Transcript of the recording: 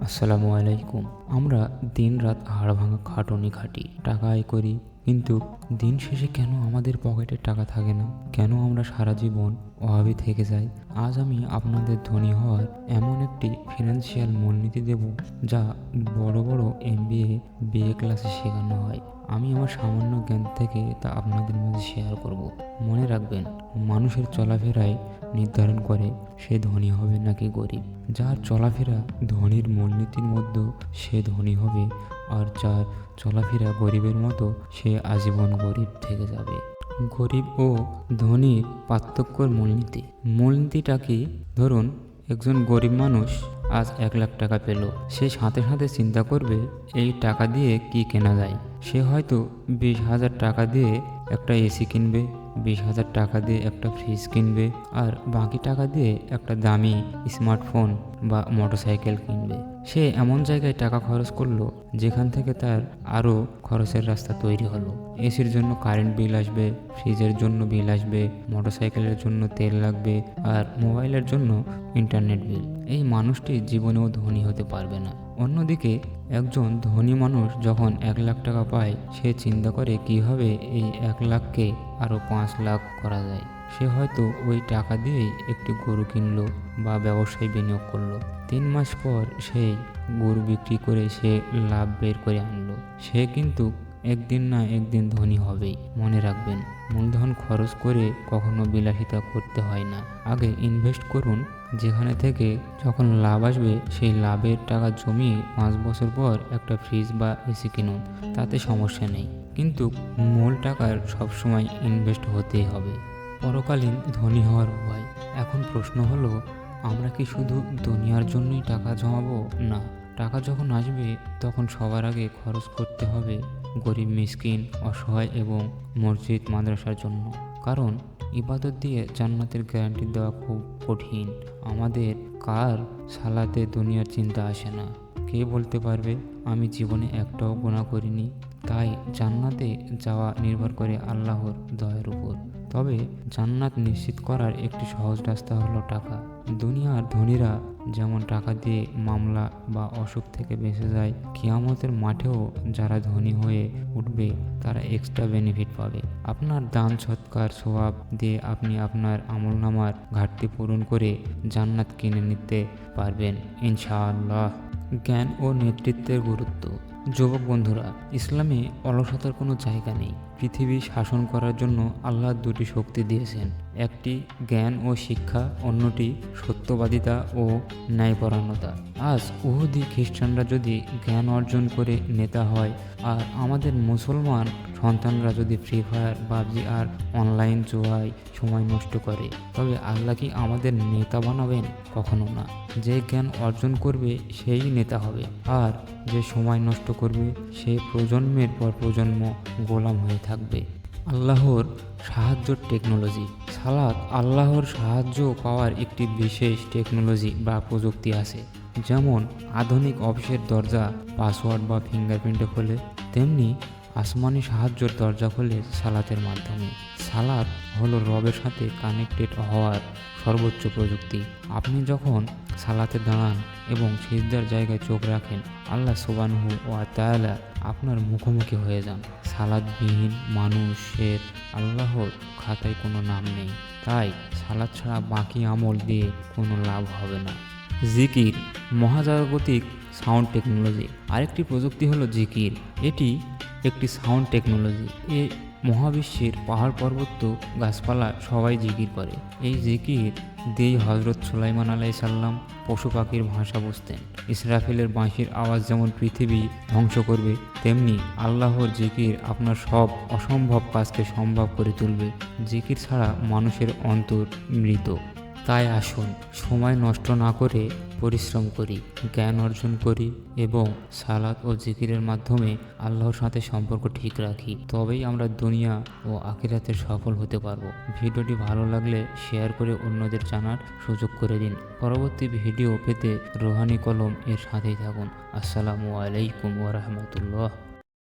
আসসালামু আলাইকুম। আমরা দিনরাত হাড় ভাঙা খাটুনি খাটি, টাকা আয় করি, কিন্তু দিন শেষে কেন আমাদের পকেটে টাকা থাকে না? কেন আমরা সারা জীবন অভাবী থেকে যাই? আজ আমি আপনাদের ধনী হওয়ার এমন একটি ফিনান্সিয়াল মূলনীতি দেব, যা বড় বড় এমবিএ বিএ ক্লাসে শেখানো হয়। আমি আমার সামান্য জ্ঞান থেকে তা আপনাদের মাঝে শেয়ার করব। মনে রাখবেন, মানুষের চলাফেরাই নির্ধারণ করে সে ধনী হবে নাকি গরিব। যার চলাফেরা ধনীর মূলনীতির মধ্যে সে ধনী হবে, আর যার চলাফেরা গরিবের মতো সে আজীবন গরিব থেকে যাবে। গরিব ও ধনীর পার্থক্যর মূলনীতিটা কি? ধরুন, একজন গরিব মানুষ আজ 1 লাখ টাকা পেল। সে সাথে সাথে চিন্তা করবে এই টাকা দিয়ে কি কেনা যায়। সে হয়তো 20,000 টাকা দিয়ে একটা এসি কিনবে, 20,000 টাকা দিয়ে একটা ফ্রিজ কিনবে, আর বাকি টাকা দিয়ে একটা দামি স্মার্টফোন বা মোটরসাইকেল কিনবে। সে এমন জায়গায় টাকা খরচ করলো যেখান থেকে তার আরও খরচের রাস্তা তৈরি হলো। এসির জন্য কারেন্ট বিল আসবে, ফ্রিজের জন্য বিল আসবে, মোটরসাইকেলের জন্য তেল লাগবে, আর মোবাইলের জন্য ইন্টারনেট বিল। এই মানুষটি জীবনেও ধনী হতে পারবে না। অন্যদিকে একজন ধনী মানুষ যখন 1 লাখ টাকা পায়, সে চিন্তা করে কিভাবে এই 1 লাখকে আরও 5 লাখ করা যায়। সে হয়তো ওই টাকা দিয়েই একটি গরু কিনলো বা ব্যবসায় বিনিয়োগ করলো। 3 মাস পর সেই গরু বিক্রি করে সে লাভ বের করে আনলো। সে কিন্তু একদিন না একদিন ধনী হবেই। মনে রাখবেন, মূলধন খরচ করে কখনো বিলাসিতা করতে হয় না। আগে ইনভেস্ট করুন, যেখানে থেকে যখন লাভ আসবে সেই লাভের টাকা জমিয়ে 5 বছর পর একটা ফ্রিজ বা এসি কিনুন, তাতে সমস্যা নেই। কিন্তু মূল টাকার সবসময় ইনভেস্ট হতেই হবে। পরকালীন ধনী হওয়ার উপায়। এখন প্রশ্ন হলো, আমরা কি শুধু দুনিয়ার জন্যই টাকা জমাবো? না, টাকা যখন আসবে তখন সবার আগে খরচ করতে হবে গরিব, মিসকিন, অসহায় এবং মসজিদ মাদ্রাসার জন্য। কারণ ইবাদত দিয়ে জান্নাতের গ্যারান্টি দেওয়া খুব কঠিন। আমাদের কার সালাতে দুনিয়ার চিন্তা আসে না? কে বলতে পারবে আমি জীবনে একটাও গুনাহ করিনি? তাই জান্নাতে যাওয়া নির্ভর করে আল্লাহর দয়ার উপর। তবে জান্নাত নিশ্চিত করার একটি সহজ রাস্তা হলো টাকা। দুনিয়ার ধনীরা যেমন টাকা দিয়ে মামলা বা অসুখ থেকে বেঁচে যায়, কিয়ামতের মাঠেও যারা ধনী হয়ে উঠবে তারা এক্সট্রা বেনিফিট পাবে। আপনার দান সৎকার সওয়াব দিয়ে আপনি আপনার আমলনামার ঘাটতি পূরণ করে জান্নাত কিনে নিতে পারবেন ইনশাআল্লাহ। জ্ঞান ও নেতৃত্বের গুরুত্ব। যুবক বন্ধুরা, ইসলামে অলসতার কোনো জায়গা নেই। পৃথিবী শাসন করার জন্য আল্লাহ 2টি শক্তি দিয়েছেন। একটি জ্ঞান ও শিক্ষা, অন্যটি সত্যবাদিতা ও ন্যায়পরায়ণতা। আজ উহুদি খ্রিস্টানরা যদি জ্ঞান অর্জন করে নেতা হয়, আর আমাদের মুসলমান সন্তানরা যদি ফ্রি ফায়ার, পাবজি আর অনলাইন জুয়ায় সময় নষ্ট করে, তবে আল্লাহ কি আমাদের নেতা বানাবেন? কখনো না। যে জ্ঞান অর্জন করবে সেই নেতা হবে, আর যে সময় নষ্ট করবে সে প্রজন্মের পর প্রজন্ম গোলাম হয়ে থাকবে। আল্লাহর সাহায্যর টেকনোলজি। সালাত আল্লাহর সাহায্য পাওয়ার একটি বিশেষ টেকনোলজি বা প্রযুক্তি আছে। যেমন আধুনিক অফিসের দরজা পাসওয়ার্ড বা ফিঙ্গারপ্রিন্টে খোলে, তেমনি আসমানি সাহায্যের দরজা খোলে সালাতের মাধ্যমে। সালাত হলো রবের সাথে কানেক্টেড হওয়ার সর্বোচ্চ প্রযুক্তি। আপনি যখন সালাতে দাঁড়ান এবং সিজদার জায়গায় চোখ রাখেন, আল্লাহ সুবহানাহু ওয়া তাআলা আপনার মুখোমুখি হয়ে যান। সালাতবিহীন মানুষের আল্লাহর খাতায় কোনো নাম নেই। তাই সালাত ছাড়া বাকি আমল দিয়ে কোনো লাভ হবে না। জিকির, মহাজাগতিক সাউন্ড টেকনোলজি। আরেকটি প্রযুক্তি হলো জিকির। এটি একটি সাউন্ড টেকনোলজি। মহাবিশ্বের পাহাড় পর্বত গাছপালা সবাই জিকির করে। এই জিকির দিয়েই হজরত সুলাইমান আলাইহিসসালাম পশু পাখির ভাষা বুঝতেন। ইসরাফিলের বাঁশির আওয়াজ যেমন পৃথিবী ধ্বংস করবে, তেমনি আল্লাহর জিকির আপনার সব অসম্ভব কাজকে সম্ভব করে তুলবে। জিকির ছাড়া মানুষের অন্তর মৃত। তাই আসুন সময় নষ্ট না করে পরিশ্রম করি, জ্ঞান অর্জন করি এবং সালাত ও জিকিরের মাধ্যমে আল্লাহর সাথে সম্পর্ক ঠিক রাখি। তবেই আমরা দুনিয়া ও আখিরাতে সফল হতে পারবো। ভিডিওটি ভালো লাগলে শেয়ার করে অন্যদের জানার সুযোগ করে দিন। পরবর্তী ভিডিও পেতে রোহানি কলম এর সাথেই থাকুন। আসসালামু আলাইকুম ওয়া রাহমাতুল্লাহ।